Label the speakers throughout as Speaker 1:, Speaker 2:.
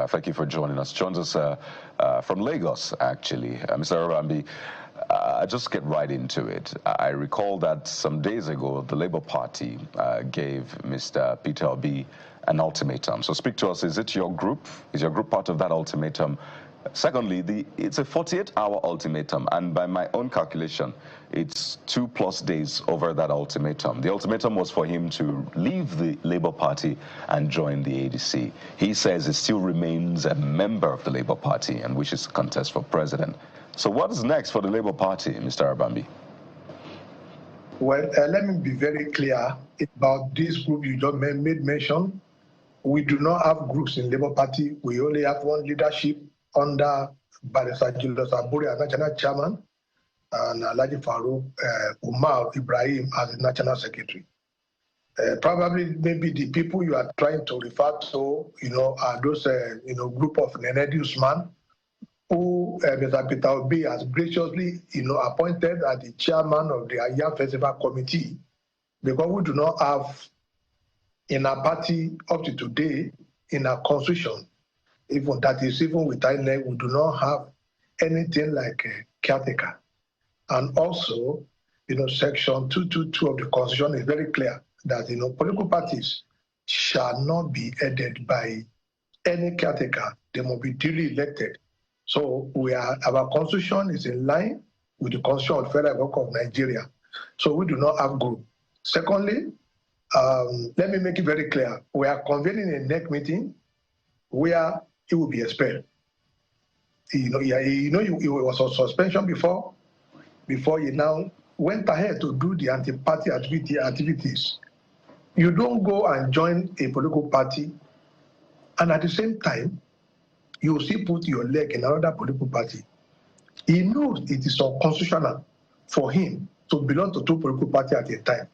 Speaker 1: Thank you for joining us. Joins us from Lagos, actually. Mr. Arambi, I'll just get right into it. I recall that some days ago, the Labour Party gave Mr. Peter Obi an ultimatum. So speak to us. Is it your group? Is your group part of that ultimatum? Secondly, it's a 48-hour ultimatum, and by my own calculation, it's 2+ days over that ultimatum. The ultimatum was for him to leave the Labour Party and join the ADC. He says he still remains a member of the Labour Party and wishes to contest for president. So what is next for the Labour Party, Mr. Abambi?
Speaker 2: Well, let me be very clear about this group you just made mention. We do not have groups in Labour Party. We only have one leadership under Barrister Abure as National Chairman and Alhaji Farouk Umar Ibrahim as the National Secretary. Probably maybe the people you are trying to refer to, are those, group of Nenedi Usman, who Mr. Peter Obi has graciously, appointed as the chairman of the Aya Festival Committee, because we do not have in our party up to today in our constitution, even that is even with Inec, we do not have anything like a caretaker. And also, Section 222 of the Constitution is very clear that, political parties shall not be headed by any caretaker. They must be duly elected. So our Constitution is in line with the Constitution of the Federal Republic of Nigeria. So we do not have group. Secondly, let me make it very clear. We are convening a NEC meeting where he will be expelled. He was on suspension before he now went ahead to do the anti-party activities. You don't go and join a political party, and at the same time, you still put your leg in another political party. He knows it is unconstitutional for him to belong to two political parties at a time.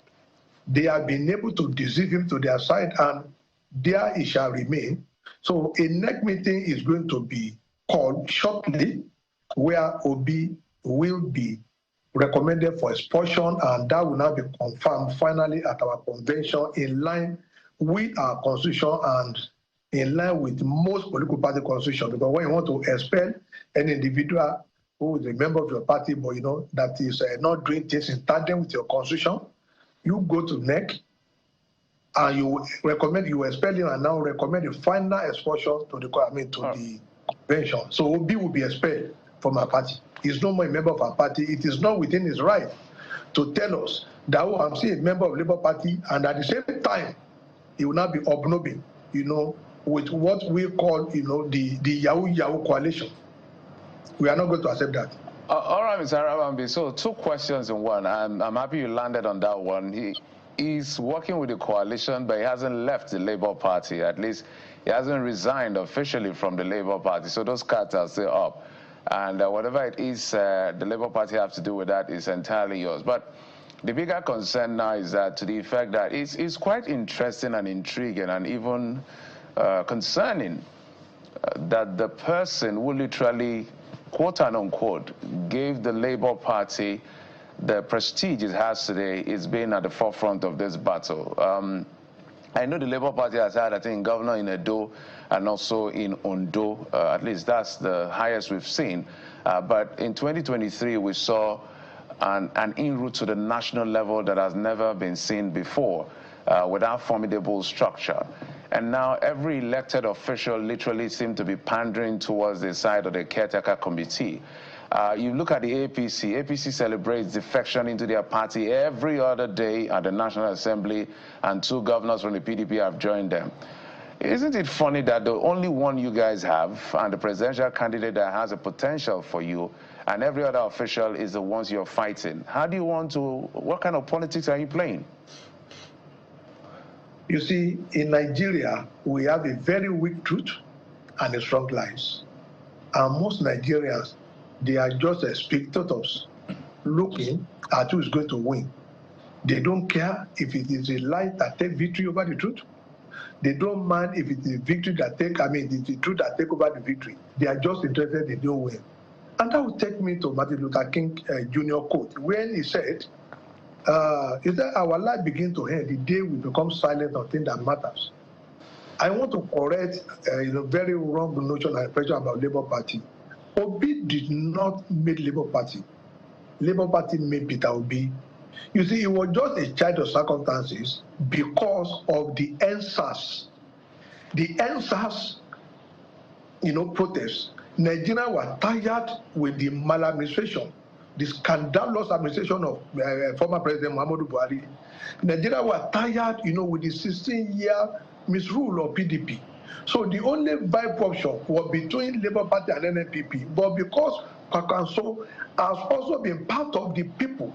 Speaker 2: They have been able to deceive him to their side, and there he shall remain. So a NEC meeting is going to be called shortly, where Obi will be recommended for expulsion, and that will now be confirmed finally at our convention in line with our constitution and in line with most political party constitution. Because when you want to expel an individual who is a member of your party, but that is not doing things in tandem with your constitution, you go to NEC and you expel him, and now recommend the final expulsion to the convention. So Obi will be expelled from our party. He's no more a member of our party. It is not within his right to tell us that I'm still a member of the Labour Party, and at the same time, he will not be obnobbing, with what we call, the Yahoo coalition. We are not going to accept that.
Speaker 3: All right, Mr. Arabambi. So 2 questions in one. I'm happy you landed on that one. He's working with the coalition, but he hasn't left the Labour Party. At least he hasn't resigned officially from the Labour Party. So those cards are still up. And whatever it is the Labour Party have to do with that is entirely yours. But the bigger concern now is that, to the effect that it's quite interesting and intriguing and even concerning that the person who literally, quote and unquote, gave the Labour Party the prestige it has today is being at the forefront of this battle. I know the Labour Party has had, I think, governor in Edo and also in Ondo. At least that's the highest we've seen. But in 2023, we saw an in-route to the national level that has never been seen before with our formidable structure. And now every elected official literally seems to be pandering towards the side of the caretaker committee. You look at the APC. APC celebrates defection into their party every other day at the National Assembly, and 2 governors from the PDP have joined them. Isn't it funny that the only one you guys have, and the presidential candidate that has a potential for you, and every other official is the ones you're fighting? How do you want to, what kind of politics are you playing?
Speaker 2: You see, in Nigeria, we have a very weak truth and a strong lies. And most Nigerians, they are just spectators looking at who is going to win. They don't care if it is a lie that takes victory over the truth. They don't mind if it is victory that it's the truth that take over the victory. They are just interested in doing win. And that would take me to Martin Luther King Jr. quote, when he said, is that our life begins to end the day we become silent on things that matters. I want to correct very wrong notion and impression about Labour Party. Obi did not make Labour Party. Labour Party made Peter Obi. You see, he was just a child of circumstances because of the NSAS. The NSAS, protests. Nigeria were tired with the maladministration, the scandalous administration of former President Muhammadu Buhari. Nigeria were tired, with the 16-year misrule of PDP. So the only vibe option was between Labour Party and NNPP. But because Kwankwaso has also been part of the people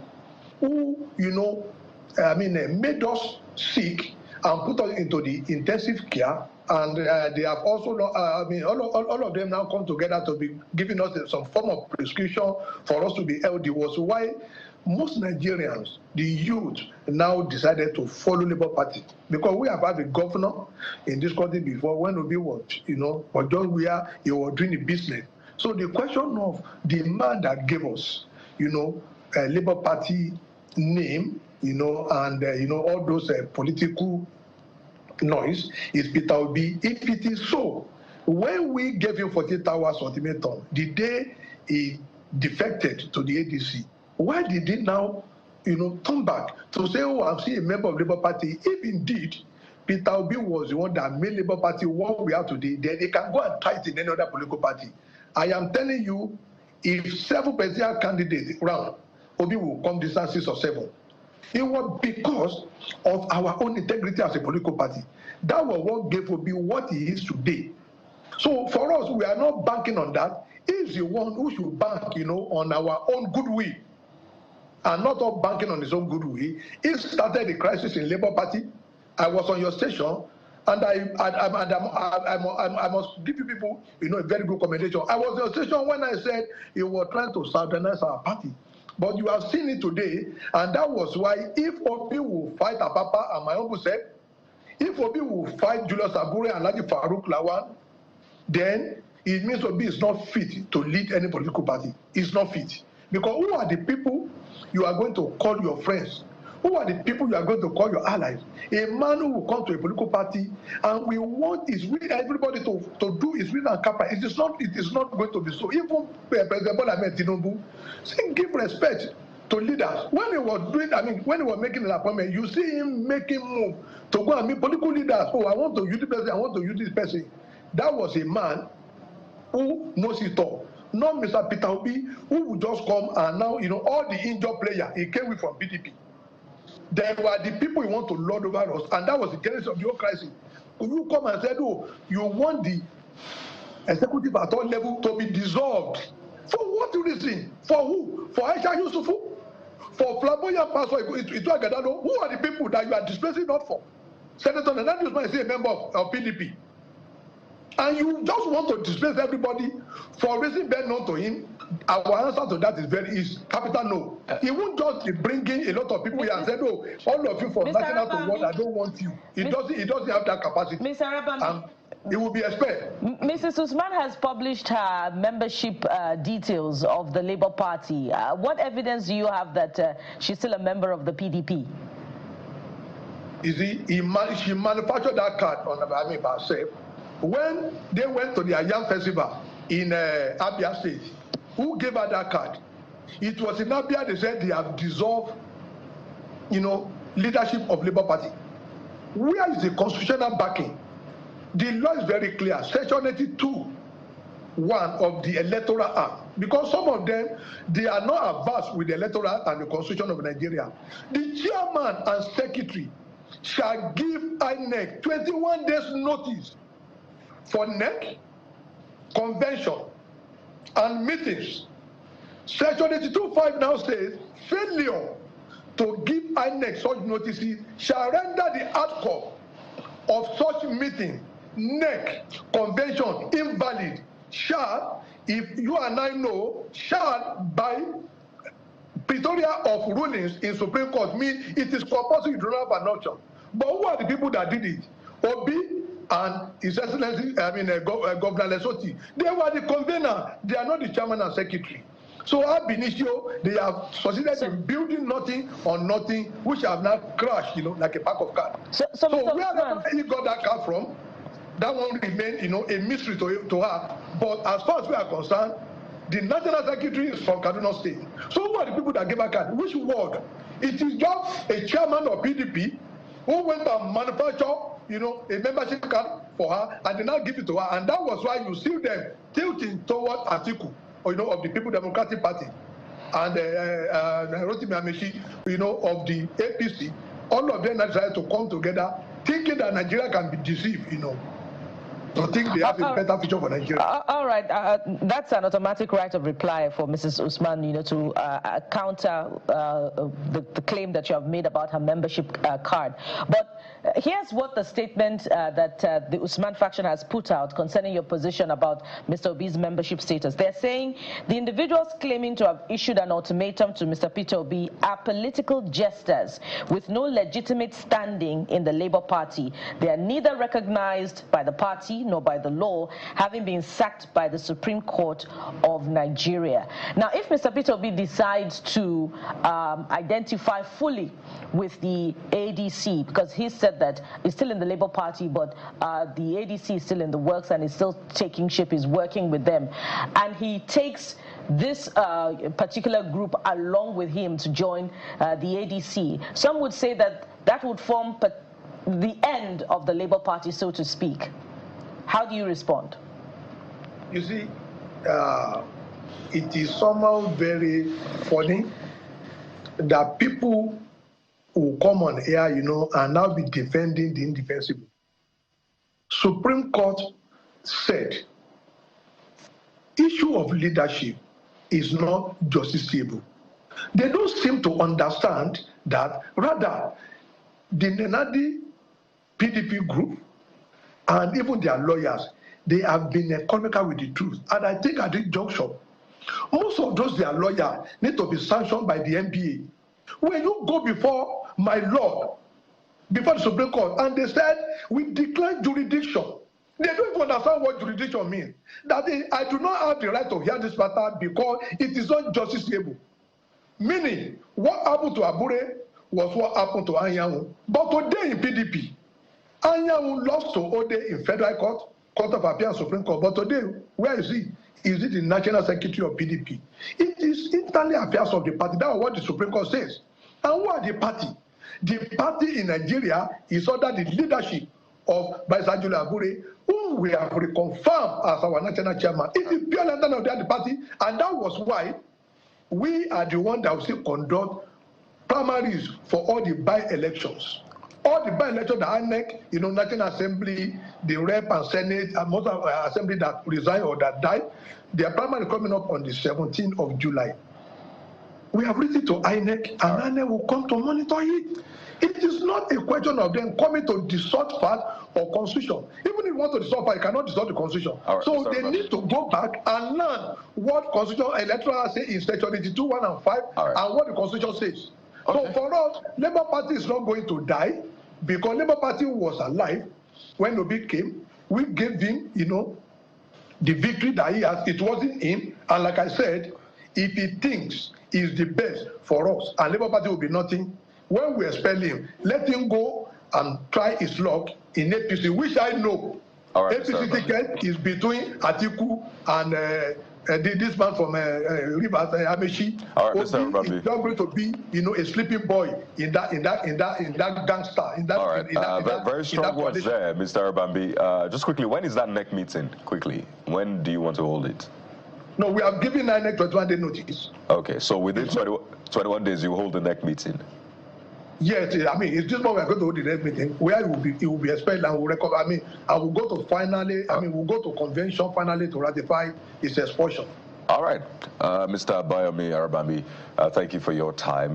Speaker 2: who, made us sick and put us into the intensive care, and they have also, all of them now come together to be giving us some form of prescription for us to be healthy, was why most Nigerians, the youth, now decided to follow Labour Party. Because we have had a governor in this country before when Obi was, was just where he was doing the business. So the question of the man that gave us, a Labour Party name, and, all those political noise is Peter Obi. If it is so, when we gave him 48 hours ultimatum, the day he defected to the ADC, why did he now, turn back to say, oh, I'm still a member of Labour Party? If indeed Peter Obi was the one that made Labour Party what we are today, then they can go and try it in any other political party. I am telling you, if 7 presidential candidates round, Obi will come distance 6 or 7. It was because of our own integrity as a political party. That was what gave Obi what he is today. So for us, we are not banking on that. He's the one who should bank, on our own goodwill, and not all banking on his own goodwill. He started the crisis in Labour Party. I was on your station, and I must give you people, a very good commendation. I was on your station when I said you were trying to southernize our party. But you have seen it today, and that was why if Obi will fight Apapa and my uncle said, if Obi will fight Julius Abure and Alhaji Farouk Lawan, then it means Obi is not fit to lead any political party. He's not fit. Because who are the people you are going to call your friends? Who are the people you are going to call your allies? A man who will come to a political party and we want everybody to do his will and capture. It is not going to be so. Even President Bola Ahmed Tinubu, give respect to leaders. When he was making an appointment, you see him making move to go and meet political leaders. Oh, I want to use this person, I want to use this person. That was a man who knows it all. Not Mr. Peter Obi, who would just come and now, all the injured players, he came with from PDP. There were the people you want to lord over us, and that was the genesis of the whole crisis. You come and said, oh, you want the executive at all level to be dissolved. For what reason? For who? For Aisha Yusufu? For flamboyant pastor Itu Agadano? Who are the people that you are displacing not for? Senator Nana Usman is a member of PDP. And you just want to displace everybody for a reason best known to him. Our answer to that is capital no. He won't just be bringing a lot of people here and say, no, all of you from national to world, I don't want you. He doesn't have that capacity.
Speaker 4: Mr. Arabambi,
Speaker 2: he will be expelled.
Speaker 4: Mrs. Usman has published her membership details of the Labour Party. What evidence do you have that she's still a member of the PDP?
Speaker 2: She manufactured that card by herself. When they went to the Ayam Festival in Abia State, who gave her that card? It was in Abia they said they have dissolved, leadership of Labour Party. Where is the constitutional backing? The law is very clear. Section 82(1) of the Electoral Act. Because some of them, they are not advanced with the Electoral Act and the Constitution of Nigeria. The chairman and secretary shall give Inec 21 days notice for NEC, convention, and meetings. Section 82(5) now says, failure to give Inec such notices shall render the outcome of such meeting, NEC, convention, invalid. Shall, if you and I know, shall by Pretoria of rulings in Supreme Court mean it is compulsory you don't have an option. But who are the people that did it? Obi and His Excellency, Governor Lesotho, they were the convener. They are not the chairman and secretary. So ab initio, they have succeeded in building nothing on nothing, which have now crashed, like a pack of cards. So where he got that card from? that one remain, a mystery to her. But as far as we are concerned, the National Secretary is from Kaduna State. So who are the people that gave her card? Which ward? It is just a chairman of PDP who went and manufactured, a membership card for her, and they now give it to her. And that was why you see them tilting toward Atiku, of the People Democratic Party, and Rotimi Amechi, of the APC. All of them decided to come together, thinking that Nigeria can be deceived, to think they have a better future for Nigeria.
Speaker 4: All right, that's an automatic right of reply for Mrs. Usman, to counter the claim that you have made about her membership card. But here's what the statement that the Usman faction has put out concerning your position about Mr. Obi's membership status. They're saying the individuals claiming to have issued an ultimatum to Mr. Peter Obi are political jesters with no legitimate standing in the Labour Party. They are neither recognized by the party nor by the law, having been sacked by the Supreme Court of Nigeria. Now, if Mr. Peter Obi decides to identify fully with the ADC, because he said that he's still in the Labour Party, but the ADC is still in the works and is still taking shape, is working with them, and he takes this particular group along with him to join the ADC, some would say that that would form the end of the Labour Party, so to speak. How do you respond?
Speaker 2: You see, it is somehow very funny that people who come on air, and now be defending the indefensible. Supreme Court said, issue of leadership is not justiciable. They don't seem to understand that, rather, the Nenadi PDP group and even their lawyers, they have been economical with the truth. And I think at this juncture, most of those their lawyers need to be sanctioned by the NBA. When you go before my Lord, before the Supreme Court, and they said, we decline jurisdiction. They don't even understand what jurisdiction means. That I do not have the right to hear this matter because it is not justiciable. Meaning, what happened to Abure was what happened to Anyanwu. But today in PDP, Anyanwu lost to Ode in Federal Court, Court of Appeal, Supreme Court. But today, where is he? Is it the National Secretary of PDP? It is internally affairs of the party. That's what the Supreme Court says. And who are the party? The party in Nigeria is under the leadership of Vice Julia Abure, whom we have reconfirmed as our national chairman. It is pure lantern of the party, and that was why we are the one that will still conduct primaries for all the by-elections. All the by-elections, the Inec, National Assembly, the Rep and Senate, and most of the Assembly that resigned or that died, their primary coming up on the 17th of July. We have written to Inec, and Inec will come to monitor it. It is not a question of them coming to distort fact or constitution. Even if you want to distort fact, you cannot distort the constitution. Right, so they need to go back and learn what constitution electoral say in section 82, 1 and 5, and what the constitution says. Okay. So for us, Labour Party is not going to die because Labour Party was alive when Obi came. We gave him, the victory that he has. It wasn't him. And like I said, if he thinks is the best for us, and Labour Party will be nothing, when we expel him, let him go and try his luck in APC, which I know. APC ticket is between Atiku and this man from Rivers, Amechi.
Speaker 1: All right, Mr. Rambi.
Speaker 2: He's not going to be, a sleeping boy in that gangster.
Speaker 1: Very strong words there, Mr. Rambi. Just quickly, when is that NEC meeting? Quickly, when do you want to hold it?
Speaker 2: No, we have given INEC 21-day notice.
Speaker 1: Okay, so within 21 days, you hold the NEC meeting.
Speaker 2: Yes, it's this one we are going to hold the next meeting where it will be expelled and we'll recover. and we'll go to we'll go to convention finally to ratify its expulsion.
Speaker 1: All right, Mr. Abayomi Arabambi, thank you for your time.